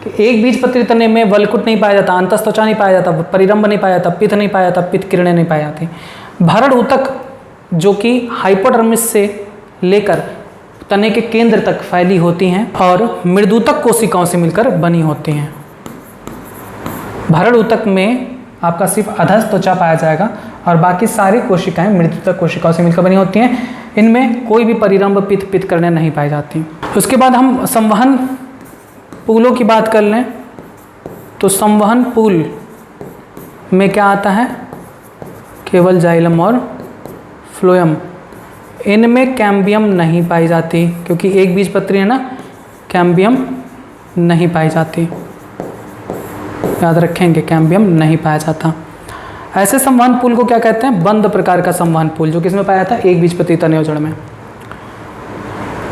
[SPEAKER 1] कि एक बीजपत्री तने में वलकुट नहीं पाया जाता, अंतस त्वचा नहीं पाया जाता, परिरंभ नहीं पाया जाता, पित्त नहीं पाया जाता, पित्त किरणें नहीं पाई जाती। भरण ऊतक जो कि हाइपोडर्मिस से लेकर तने के केंद्र तक फैली होती हैं और मृदूतक कोशिकाओं से मिलकर बनी होती हैं। भरण ऊतक में आपका सिर्फ अधस त्वचा पाया जाएगा और बाकी सारी कोशिकाएं मृदुतक कोशिकाओं से मिलकर बनी होती हैं। इनमें कोई भी परिरंभ पित्त किरणें नहीं पाई जाती। उसके बाद हम संवहन पुलों की बात कर लें तो संवहन पुल में क्या आता है, केवल जाइलम और फ्लोएम। इनमें कैम्बियम नहीं पाई जाती क्योंकि एक बीजपत्री है ना, कैम्बियम नहीं पाई जाती, याद रखेंगे कैम्बियम नहीं पाया जाता। ऐसे संवहन पुल को क्या कहते हैं, बंद प्रकार का संवहन पुल, जो किसमें पाया जाता है एक बीजपत्री तने और जड़ में।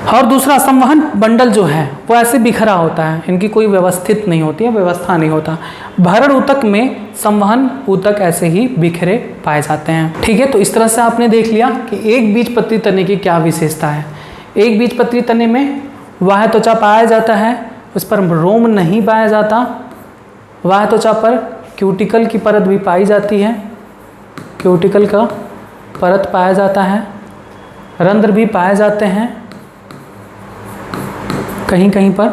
[SPEAKER 1] और दूसरा संवहन बंडल जो है वो ऐसे बिखरा होता है, इनकी कोई व्यवस्थित नहीं होती है, व्यवस्था नहीं होता। भरण ऊतक में संवहन ऊतक ऐसे ही बिखरे पाए जाते हैं। ठीक है। तो इस तरह से आपने देख लिया कि एक बीजपत्री तने की क्या विशेषता है। एक बीजपत्री तने में बाह्य त्वचा पाया जाता है, उस पर रोम नहीं पाया जाता। बाह्य त्वचा पर क्यूटिकल की परत भी पाई जाती है, क्यूटिकल का परत पाया जाता है, रंध्र भी पाए जाते हैं कहीं कहीं पर।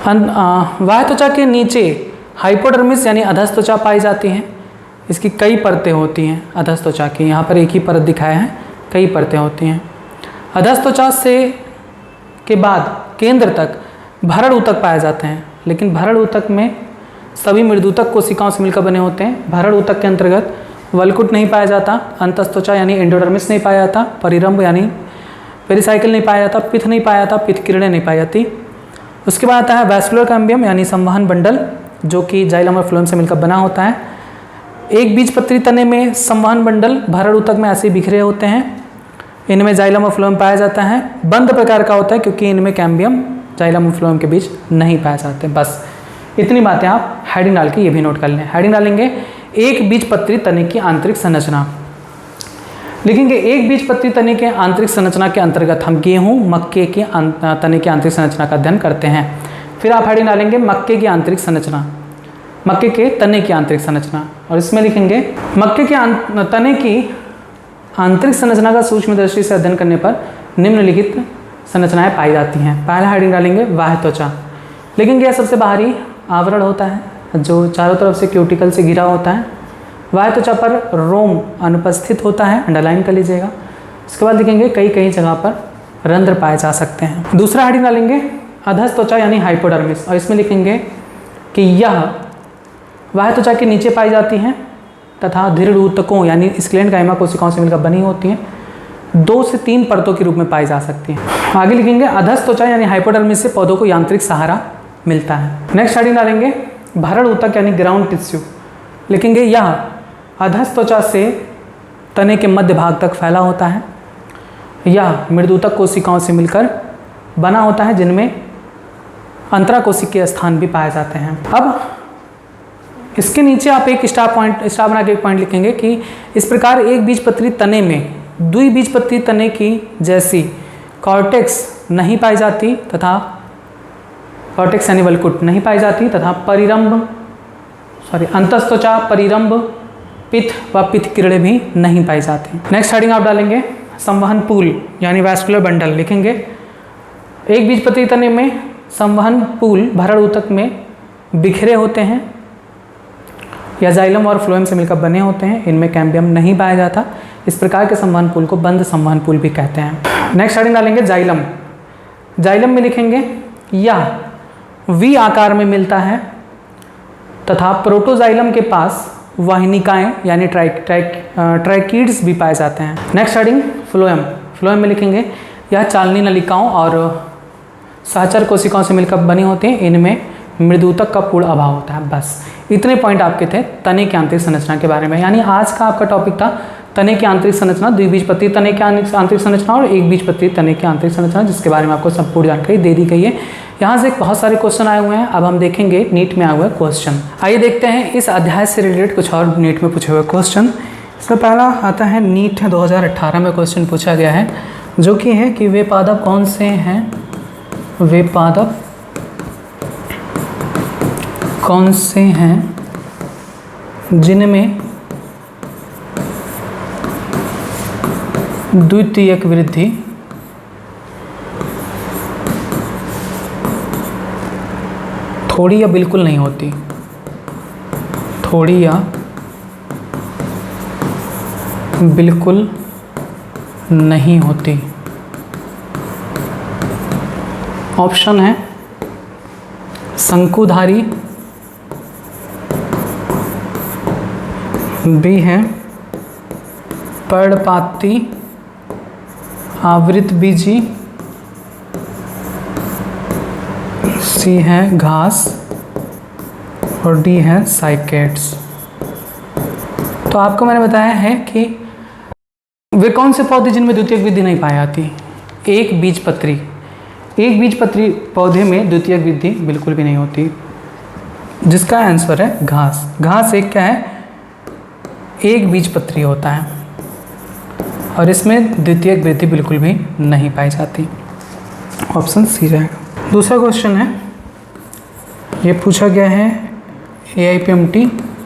[SPEAKER 1] बाह्य त्वचा के नीचे हाइपोडर्मिस यानी अधस त्वचा पाई जाती है। इसकी कई परतें होती हैं अधस त्वचा की, यहाँ पर एक ही परत दिखाया है, कई परतें होती हैं। अधस त्वचा से के बाद केंद्र तक भरण ऊतक पाए जाते हैं, लेकिन भरण ऊतक में सभी मृदुतक कोशिकाओं से मिलकर बने होते हैं। भरण ऊतक के अंतर्गत वलकुट नहीं पाया जाता, अंतस त्वचा यानी एंडोडर्मिस नहीं पाया जाता, परिरंभ यानी पेरिसाइकिल नहीं पाया जाता, पित्त नहीं पाया जाता, पित्त किरणें नहीं पाई जाती। उसके बाद आता है वैस्कुलर कैम्बियम यानी संवहन बंडल, जो कि जाइलम और फ्लोएम से मिलकर बना होता है। एक बीजपत्री तने में संवहन बंडल भरण ऊतक में ऐसे बिखरे होते हैं। इनमें जाइलम और फ्लोएम पाया जाता है। बंद प्रकार का होता है क्योंकि इनमें कैम्बियम जाइलम और फ्लोएम के बीच नहीं पाए जाते। बस इतनी बातें आप हेडिंग डाल के ये भी नोट कर लें। हेडिंग डालेंगे एक बीजपत्री तने की आंतरिक संरचना, लिखेंगे एक बीजपत्री तने के आंतरिक संरचना के अंतर्गत हम गेहूं मक्के के तने की आंतरिक संरचना का अध्ययन करते हैं। फिर आप हेडिंग डालेंगे मक्के की आंतरिक संरचना, मक्के के तने की आंतरिक संरचना, और इसमें लिखेंगे मक्के के तने की आंतरिक संरचना का सूक्ष्म दृष्टि से अध्ययन करने पर निम्नलिखित संरचनाएं पाई जाती हैं। पहला हेडिंग डालेंगे बाह्य त्वचा, लिखेंगे यह सबसे बाहरी आवरण होता है जो चारों तरफ से क्यूटिकल से घिरा होता है। बाह्य त्वचा पर रोम अनुपस्थित होता है, अंडरलाइन कर लीजिएगा। उसके बाद लिखेंगे कई कई जगह पर रंध्र पाए जा सकते हैं। दूसरा हेडिंग डालेंगे अधस त्वचा यानी हाइपोडर्मिस, और इसमें लिखेंगे कि यह बाह्य त्वचा के नीचे पाई जाती हैं तथा दृढ़ ऊतकों यानी स्क्लेरेंकाइमा कोशिकाओं से मिलकर बनी होती हैं। 2 से 3 परतों के रूप में पाई जा सकती हैं। आगे लिखेंगे अधस त्वचा यानी हाइपोडर्मिस से पौधों को यांत्रिक सहारा मिलता है। नेक्स्ट हेडिंग डालेंगे भरण ऊतक यानी ग्राउंड टिश्यू, लिखेंगे यह अधस त्वचा से तने के मध्य भाग तक फैला होता है। यह मृदुतक कोशिकाओं से मिलकर बना होता है जिनमें अंतराकोशिकीय स्थान भी पाए जाते हैं। अब इसके नीचे आप एक स्टार बना के एक पॉइंट लिखेंगे कि इस प्रकार एक बीजपत्री तने में द्विबीजपत्री तने की जैसी कॉर्टेक्स नहीं पाई जाती तथा कॉर्टेक्स यानी वलकुट नहीं पाई जाती तथा अंतस त्वचा, परिरंभ, पित्त व पित्त किरणें भी नहीं पाई जाती। नेक्स्ट हेडिंग आप डालेंगे संवहन पूल यानी वैस्कुलर बंडल, लिखेंगे एक बीजपत्री तने में संवहन पूल भरण ऊतक में बिखरे होते हैं या जाइलम और फ्लोएम से मिलकर बने होते हैं। इनमें कैम्बियम नहीं पाया जाता। इस प्रकार के संवहन पूल को बंद संवहन पूल भी कहते हैं। नेक्स्ट हेडिंग डालेंगे जाइलम। जाइलम में लिखेंगे यह वी आकार में मिलता है तथा प्रोटोजाइलम के पास वाहिनिकाएं यानी ट्रैकीड्स भी पाए जाते हैं। Next heading phloem. फ्लोएम में लिखेंगे यह चालनी नलिकाओं और सहचर कोशिकाओं से मिलकर बनी होती हैं। इनमें मृदुतक का पूर्ण अभाव होता है। बस इतने पॉइंट आपके थे तने की आंतरिक संरचना के बारे में। यानी आज का आपका टॉपिक था तने की आंतरिक संरचना, द्विबीजपत्री तने की आंतरिक संरचना और एक बीजपत्री तने की आंतरिक संरचना, जिसके बारे में आपको संपूर्ण जानकारी दे दी गई है। यहाँ से बहुत सारे क्वेश्चन आए हुए हैं। अब हम देखेंगे नीट में आए हुए क्वेश्चन। आइए देखते हैं इस अध्याय से रिलेटेड कुछ और नीट में पूछे हुए क्वेश्चन। इसका पहला आता है नीट 2018 में क्वेश्चन पूछा गया है, जो कि है कि वे पादप कौन से हैं, वे पादप कौन से हैं जिनमें द्वितीयक वृद्धि थोड़ी या बिल्कुल नहीं होती, थोड़ी या बिल्कुल नहीं होती। ऑप्शन है शंकुधारी, बी है पर्णपाती आवृत बीजी, सी है घास और डी है साइकेड्स। तो आपको मैंने बताया है कि वे कौन से पौधे जिनमें द्वितीयक वृद्धि नहीं पाई जाती। एक बीजपत्री पौधे में द्वितीयक वृद्धि बिल्कुल भी नहीं होती, जिसका आंसर है घास। घास एक क्या है, एक बीजपत्री होता है। और इसमें द्वितीयक वृद्धि बिल्कुल भी नहीं पाई जाती। ऑप्शन सी रहेगा। दूसरा क्वेश्चन है, ये पूछा गया है AIPMT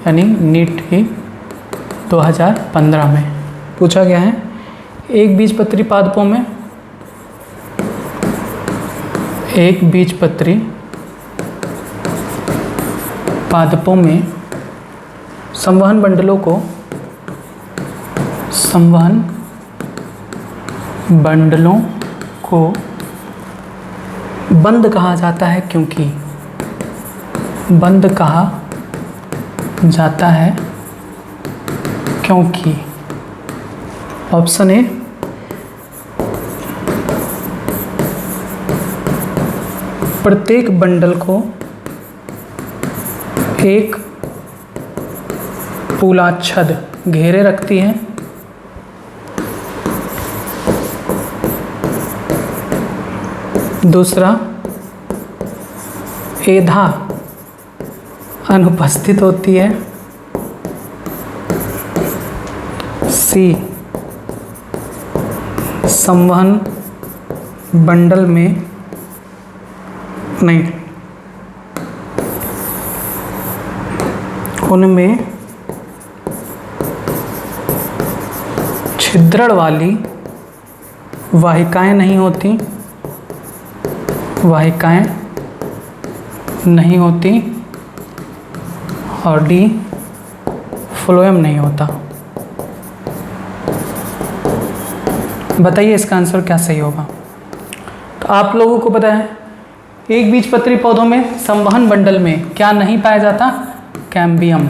[SPEAKER 1] यानी नीट ही 2015 में पूछा गया है, एक बीजपत्री पादपों में संवहन बंडलों को बंद कहा जाता है क्योंकि ऑप्शन ए, प्रत्येक बंडल को एक पूलाच्छद घेरे रखती है। दूसरा, एधा अनुपस्थित होती है। सी, संवहन बंडल में नहीं, उनमें छिद्रण वाली वाहिकाएं नहीं होती और डी, फ्लोएम नहीं होता। बताइए इसका आंसर क्या सही होगा। तो आप लोगों को पता है एक बीजपत्री पौधों में संवहन बंडल में क्या नहीं पाया जाता, कैम्बियम।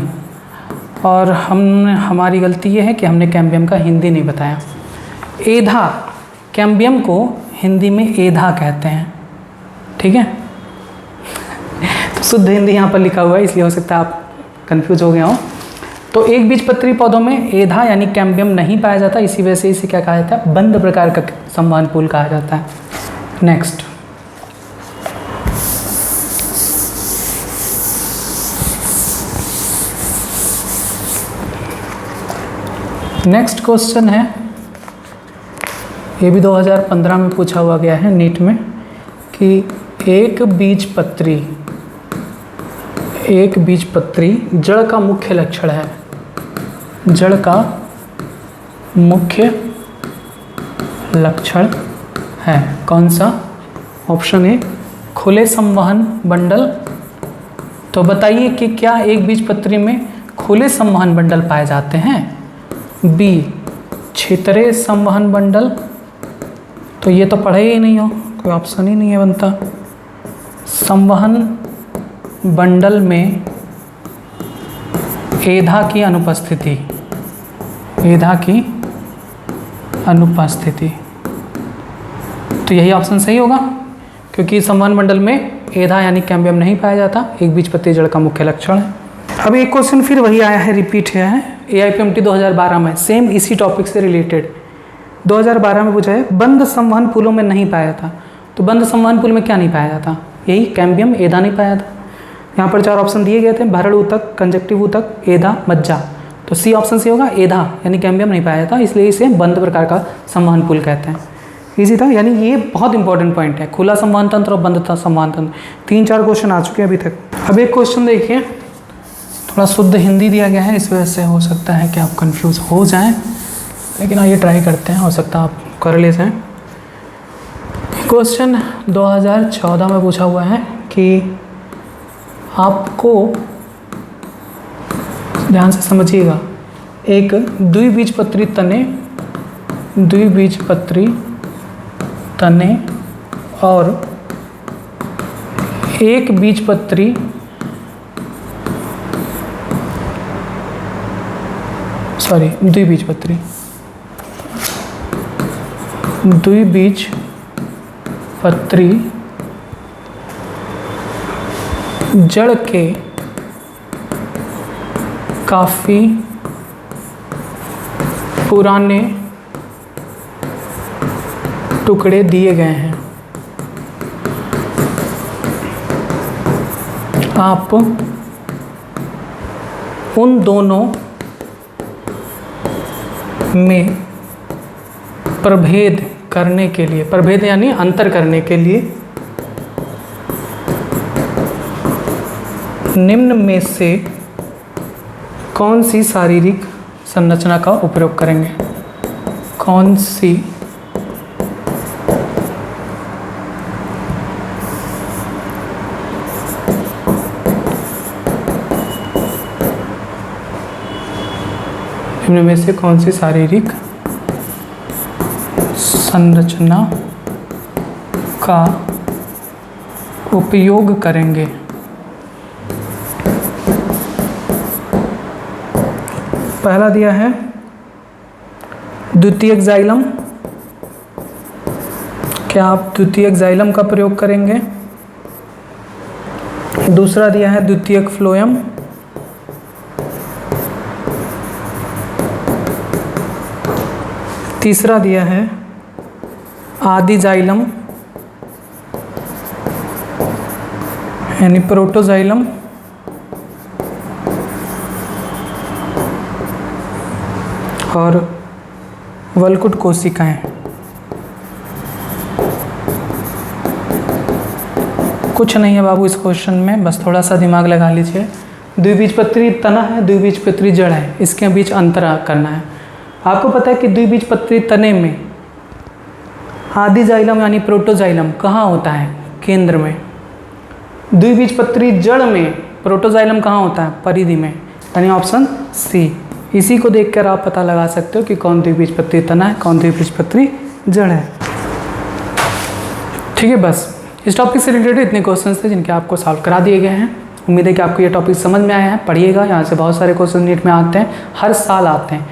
[SPEAKER 1] और हमारी गलती ये है कि हमने कैम्बियम का हिंदी नहीं बताया। एधा, कैम्बियम को हिंदी में एधा कहते हैं, ठीक है। तो शुद्ध हिंदी यहाँ पर लिखा हुआ है, इसलिए हो सकता है आप कंफ्यूज हो गए हो। तो एक बीजपत्री पौधों में एधा यानी कैम्बियम नहीं पाया जाता, इसी वजह से इसे क्या कहा जाता है, बंद प्रकार का संवहन पुल कहा जाता है। नेक्स्ट, क्वेश्चन है, ये भी 2015 में पूछा हुआ गया है नीट में, कि एक बीजपत्री जड़ का मुख्य लक्षण है। जड़ का मुख्य लक्षण है कौन सा? ऑप्शन ए, खुले संवहन बंडल। तो बताइए कि क्या एक बीजपत्री में खुले संवहन बंडल पाए जाते हैं? बी, छितरे संवहन बंडल। तो ये तो पढ़े ही नहीं हो, कोई ऑप्शन ही नहीं है बनता। संवहन बंडल में एधा की अनुपस्थिति, तो यही ऑप्शन सही होगा, क्योंकि संवहन मंडल में एधा यानी कैम्बियम नहीं पाया जाता, एक बीजपत्री जड़ का मुख्य लक्षण है। अब एक क्वेश्चन फिर वही आया है, रिपीट है AIPMT 2012 में, सेम इसी टॉपिक से रिलेटेड 2012 में पूछा है, बंद संवहन पुलों में नहीं पाया था। तो बंद संवहन पुल में क्या नहीं पाया जाता? यही कैम्बियम, एधा नहीं पाया था। यहाँ पर 4 ऑप्शन दिए गए थे, भरड़ ऊतक, कंजक्टिव ऊतक, एधा, मज्जा। तो सी ऑप्शन से होगा, एधा यानी कैम्बियम नहीं पाया जाता, इसलिए इसे बंद प्रकार का संवहन पुल कहते हैं। इजी था, यानी ये बहुत इंपॉर्टेंट पॉइंट है, खुला संवहन तंत्र और बंद संवहन तंत्र। 3-4 क्वेश्चन आ चुके हैं अभी तक। अब एक क्वेश्चन देखिए, थोड़ा शुद्ध हिंदी दिया गया है, इस वजह से हो सकता है कि आप कंफ्यूज हो जाएं, लेकिन आइए ट्राई करते हैं, हो सकता है आप कर ले जाएं। क्वेश्चन 2014 में पूछा हुआ है कि आपको, ध्यान से समझिएगा, एक द्विबीजपत्री तने और एक बीजपत्री द्विबीजपत्री जड़ के काफ़ी पुराने टुकड़े दिए गए हैं। आप उन दोनों में प्रभेद करने के लिए, प्रभेद यानी अंतर करने के लिए निम्न में से कौन सी शारीरिक संरचना का उपयोग करेंगे? कौन सी निम्न में से कौन सी शारीरिक संरचना का उपयोग करेंगे? पहला दिया है द्वितीयक जाइलम, क्या आप द्वितीयक जाइलम का प्रयोग करेंगे? दूसरा दिया है द्वितीयक फ्लोएम, तीसरा दिया है आदि जाइलम यानी प्रोटोजाइलम, और वल्कुट कोशिकाएं। कुछ नहीं है बाबू इस क्वेश्चन में, बस थोड़ा सा दिमाग लगा लीजिए। द्विबीजपत्री तना है, द्विबीजपत्री जड़ है, इसके बीच अंतर करना है। आपको पता है कि द्विबीजपत्री तने में आदि जाइलम यानी प्रोटोजाइलम कहाँ होता है? केंद्र में। द्विबीजपत्री जड़ में प्रोटोजाइलम कहाँ होता है? परिधि में, यानी ऑप्शन सी। इसी को देखकर आप पता लगा सकते हो कि कौन द्विबीजपत्री तना है, कौन द्विबीजपत्री जड़ है। ठीक है, बस इस टॉपिक से रिलेटेड इतने क्वेश्चंस थे जिनके आपको सॉल्व करा दिए गए हैं। उम्मीद है कि आपको ये टॉपिक समझ में आया है। पढ़िएगा, यहाँ से बहुत सारे क्वेश्चन नीट में आते हैं, हर साल आते हैं,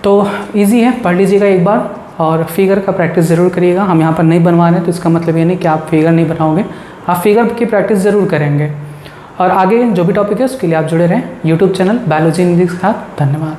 [SPEAKER 1] तो ईजी है, पढ़ लीजिएगा एक बार। और फिगर का प्रैक्टिस ज़रूर करिएगा। हम यहाँ पर नहीं बनवा रहे हैं तो इसका मतलब ये नहीं कि आप फिगर नहीं बनाओगे, आप फिगर की प्रैक्टिस ज़रूर करेंगे। और आगे जो भी टॉपिक है उसके लिए आप जुड़े रहें यूट्यूब चैनल बायोलॉजी हिंदी के साथ। धन्यवाद।